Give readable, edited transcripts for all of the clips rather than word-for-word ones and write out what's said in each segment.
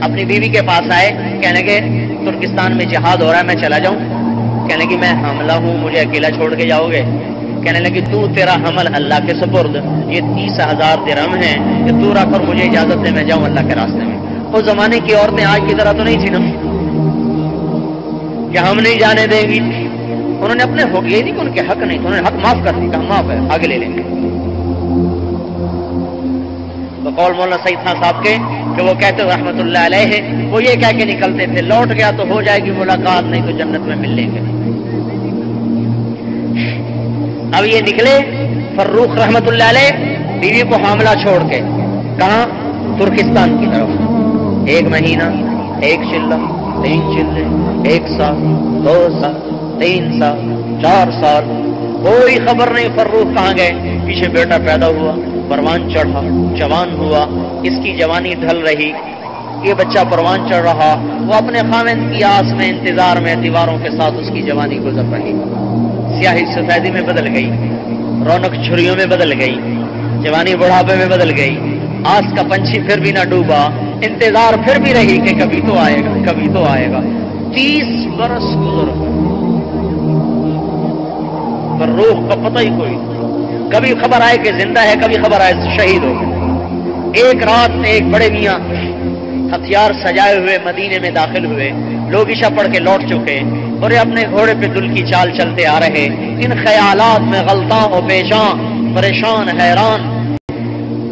اپنی بیوی کے پاس آئے، کہنے لگے ترکستان میں جہاد ہو رہا ہے، میں چلا جاؤں؟ کہنے لگی میں حاملہ ہوں، مجھے اکیلا چھوڑ کے جاؤ گے؟ کہنے لگی تو تیرا حمل اللہ کے سپرد، یہ 30,000 درہم ہیں کہ تو رکھ اور مجھے اجازت دے میں جاؤں اللہ کے راستے میں۔ اس زمانے کی عورتیں آج کی طرح تو نہیں تھی نا کہ ہم نہیں جانے دیں گی، انہوں نے اپنے حق، یہ نہیں کہ ان کے حق نہیں، انہوں نے حق معاف کر دی، کہا معاف ہے، آگے لے لیں گے۔ تو قول مولانا سعید خان صاحب کے کہ وہ کہتے ہیں رحمت اللہ علیہ، وہ یہ کہہ کے نکلتے تھے لوٹ گیا تو ہو جائے گی ملاقات، نہیں تو جنت میں مل لیں گے۔ اب یہ نکلے فروخ رحمت اللہ علیہ بیوی کو حاملہ چھوڑ کے، کہاں؟ ترکستان کی طرف۔ 1 مہینہ، 1 چلہ، 3 چلے، 1 سال، 2 سال، 3 سال، 4 سال، کوئی خبر نہیں فروخ کہاں گئے۔ پیچھے بیٹا پیدا ہوا، پروان چڑھا، جوان ہوا، اس کی جوانی ڈھل رہی، یہ بچہ پروان چڑھ رہا، وہ اپنے خاوند کی آس میں، انتظار میں، دیواروں کے ساتھ اس کی جوانی گزر رہی، سیاہی سفیدی میں بدل گئی، رونق چھریوں میں بدل گئی، جوانی بڑھاپے میں بدل گئی، آس کا پنچھی پھر بھی نہ ڈوبا، انتظار پھر بھی رہی کہ کبھی تو آئے گا، کبھی تو آئے گا۔ 30 برس گزر گئے، پر روح کا پتہ ہی کوئی، کبھی خبر آئے کہ زندہ ہے، کبھی خبر آئے شہید ہو گئے۔ ایک رات میں ایک بڑے میاں ہتھیار سجائے ہوئے مدینے میں داخل ہوئے، لوگ عشاء پڑھ کے لوٹ چکے اور یہ اپنے گھوڑے پہ دل کی چال چلتے آ رہے، ان خیالات میں غلطاں و پیشاں، پریشان حیران۔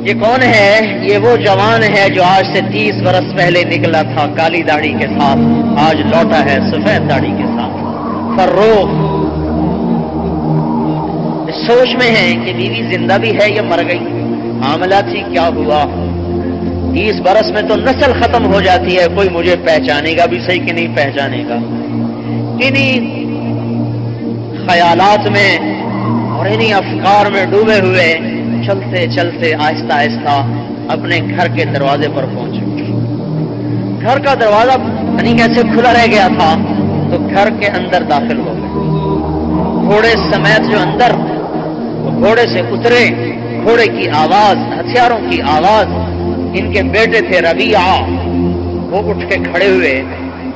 یہ کون ہے؟ یہ وہ جوان ہے جو آج سے 30 برس پہلے نکلا تھا کالی داڑھی کے ساتھ، آج لوٹا ہے سفید داڑھی کے ساتھ۔ فروخ سوچ میں ہے کہ بیوی زندہ بھی ہے یا مر گئی، حاملہ تھی، کیا ہوا؟ 30 برس میں تو نسل ختم ہو جاتی ہے، کوئی مجھے پہچانے گا بھی صحیح کہ نہیں پہچانے گا؟ انہی خیالات میں اور انہی افکار میں ڈوبے ہوئے چلتے چلتے آہستہ آہستہ اپنے گھر کے دروازے پر پہنچے۔ گھر کا دروازہ نہیں کیسے کھلا رہ گیا تھا تو گھر کے اندر داخل ہو گئے، گھوڑے سمیت جو اندر، گھوڑے سے اترے، گھوڑے کی آواز، ہتھیاروں کی آواز، ان کے بیٹے تھے ربیعہ، وہ اٹھ کے کھڑے ہوئے،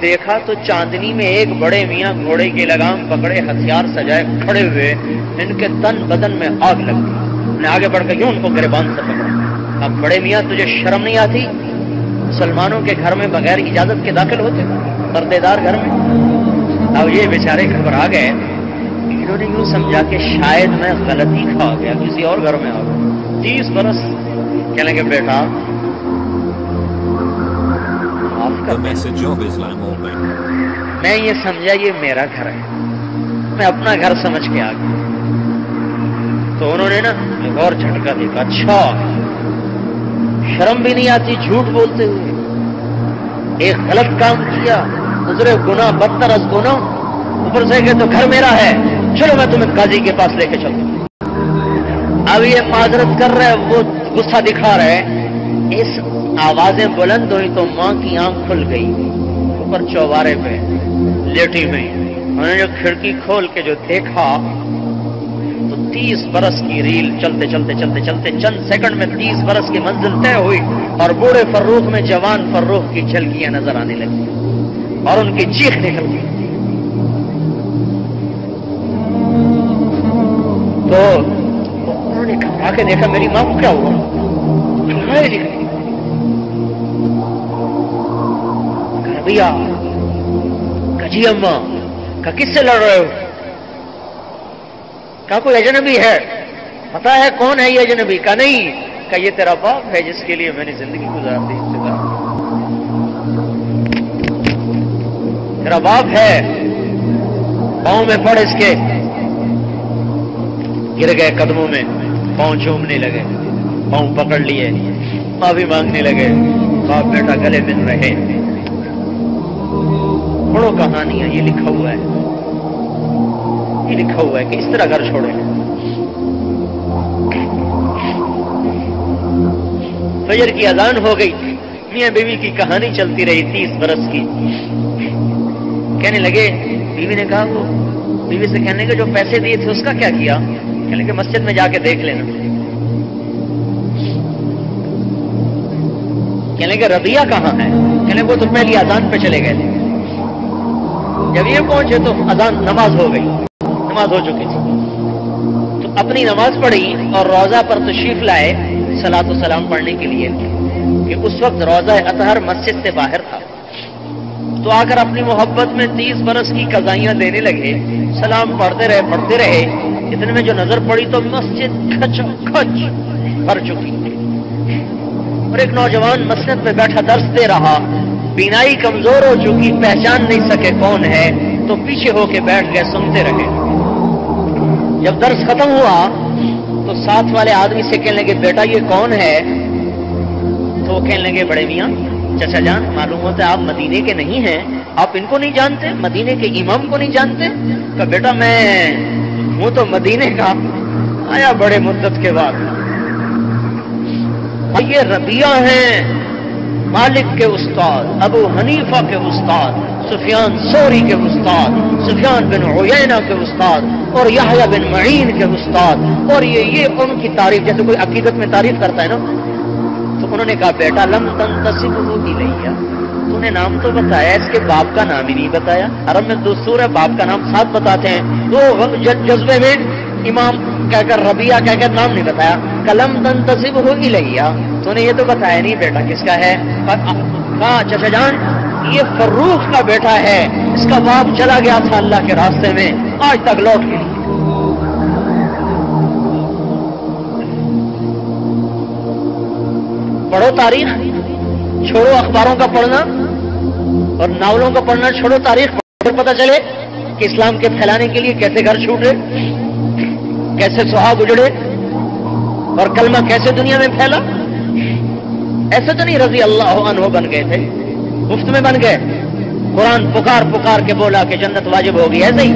دیکھا تو چاندنی میں ایک بڑے میاں گھوڑے کی لگام پکڑے، ہتھیار سجائے کھڑے ہوئے، ان کے تن بدن میں آگ لگ گئی۔ نے آگے بڑھ کے یوں ان کو گریبان سے پکڑا، اب بڑے میاں تجھے شرم نہیں آتی؟ مسلمانوں کے گھر میں بغیر اجازت کے داخل ہوتے، پردے دار گھر میں؟ اب یہ بیچارے گھبرا گئے، انہوں نے یوں سمجھا کہ شاید میں غلطی کھا گیا، کسی اور گھر میں آ گیا۔ 30 برس کہنے لگے بیٹا میں یہ سمجھا یہ میرا گھر ہے، میں اپنا گھر سمجھ کے آ گیا۔ تو انہوں نے نا ایک اور جھٹکا دیکھا، اچھا شرم بھی نہیں آتی جھوٹ بولتے ہوئے، ایک غلط کام کیا، گزرے گناہ بدتر از گناہ، اوپر سے کہ تو گھر میرا ہے، چلو میں تمہیں قاضی کے پاس لے کے چلوں۔ اب یہ معذرت کر رہے، وہ غصہ دکھا رہے، اس آوازیں بلند ہوئی تو ماں کی آنکھ کھل گئی، اوپر چوبارے پہ لیٹی ہوئی، انہوں نے جو کھڑکی کھول کے جو دیکھا تو 30 برس کی ریل چلتے چلتے چلتے چلتے چند سیکنڈ میں 30 برس کی منزل طے ہوئی، اور بوڑھے فروخ میں جوان فروخ کی جھلکیاں نظر آنے لگی اور ان کی چیخ نکل گئی۔ تو انہوں نے گھبرا کے دیکھا میری ماں کو کیا ہوا، ربیعہ کجی اماں کا کس سے لڑ رہے ہو؟ کہا کوئی اجنبی ہے، پتا ہے کون ہے یہ اجنبی؟ کا نہیں، کہ یہ تیرا باپ ہے جس کے لیے میں نے زندگی گزار دی، تیرا باپ ہے، پاؤں میں پڑ اس کے، گر گئے قدموں میں، پاؤں چومنے لگے، پاؤں پکڑ لیے، معافی مانگنے لگے، باپ بیٹا گلے مل رہے۔ پڑھو کہانیاں، یہ لکھا ہوا ہے، یہ لکھا ہوا ہے کہ اس طرح گھر چھوڑے۔ فجر کی اذان ہو گئی، میاں بیوی کی کہانی چلتی رہی 30 برس کی۔ کہنے لگے، بیوی نے کہا، وہ بیوی سے کہنے لگے جو پیسے دیے تھے اس کا کیا کیا؟ کہنے لگے مسجد میں جا کے دیکھ لینا۔ کہنے لگے ربیہ کہاں ہے؟ کہنے لگے وہ تو پہلی اذان پہ چلے گئے تھے. جب یہ پہنچے تو اذان نماز ہو گئی، نماز ہو چکی تھی. تو اپنی نماز پڑھی اور روضہ پر تشریف لائے صلاۃ و سلام پڑھنے کے لیے کہ اس وقت روضہ اطہر مسجد سے باہر تھا. تو آ کر اپنی محبت میں 30 برس کی قضائیاں دینے لگے. سلام پڑھتے رہے. اتنے میں جو نظر پڑی تو مسجد کھچ کھچ بھر چکی اور ایک نوجوان مسجد میں بیٹھا درس دے رہا. بینائی کمزور ہو چکی، پہچان نہیں سکے کون ہے، تو پیچھے ہو کے بیٹھ گئے، سنتے رہے. جب درس ختم ہوا تو ساتھ والے آدمی سے کہنے لگے بیٹا یہ کون ہے؟ تو وہ کہنے لگے بڑے میاں چچا جان معلوم ہوتا ہے آپ مدینے کے نہیں ہیں، آپ ان کو نہیں جانتے، مدینے کے امام کو نہیں جانتے؟ کہ بیٹا میں ہوں تو مدینے کا، آیا بڑے مدت کے بعد. یہ ربیہ ہیں مالک کے استاد، ابو حنیفہ کے استاد، سفیان ثوری کے استاد، سفیان بن عیینہ کے استاد اور یحییٰ بن معین کے استاد. اور یہ ان کی تعریف جیسے کوئی عقیدت میں تعریف کرتا ہے نا، تو انہوں نے کہا بیٹا لم تنتسبہ الیہ، تو نے نام تو بتایا، اس کے باپ کا نام ہی نہیں بتایا. عرب میں دستور ہے باپ کا نام ساتھ بتاتے ہیں، تو جذبے میں امام کہہ کر ربیہ کہہ کر نام نہیں بتایا. کلم تنتسبہ الیہ، تو نے یہ تو بتایا نہیں بیٹا کس کا ہے. کہا چچا جان یہ فروخ کا بیٹا ہے، اس کا باپ چلا گیا تھا اللہ کے راستے میں، آج تک لوٹ کے. پڑھو تاریخ، چھوڑو اخباروں کا پڑھنا اور ناولوں کا پڑھنا، چھوڑو تاریخ، پھر پتہ چلے کہ اسلام کے پھیلانے کے لیے کیسے گھر چھوٹے، کیسے سہاگ اجڑے اور کلمہ کیسے دنیا میں پھیلا. ایسے تو نہیں رضی اللہ عنہ بن گئے تھے، مفت میں بن گئے. قرآن پکار پکار کے بولا کہ جنت واجب ہوگی، ایسے ہی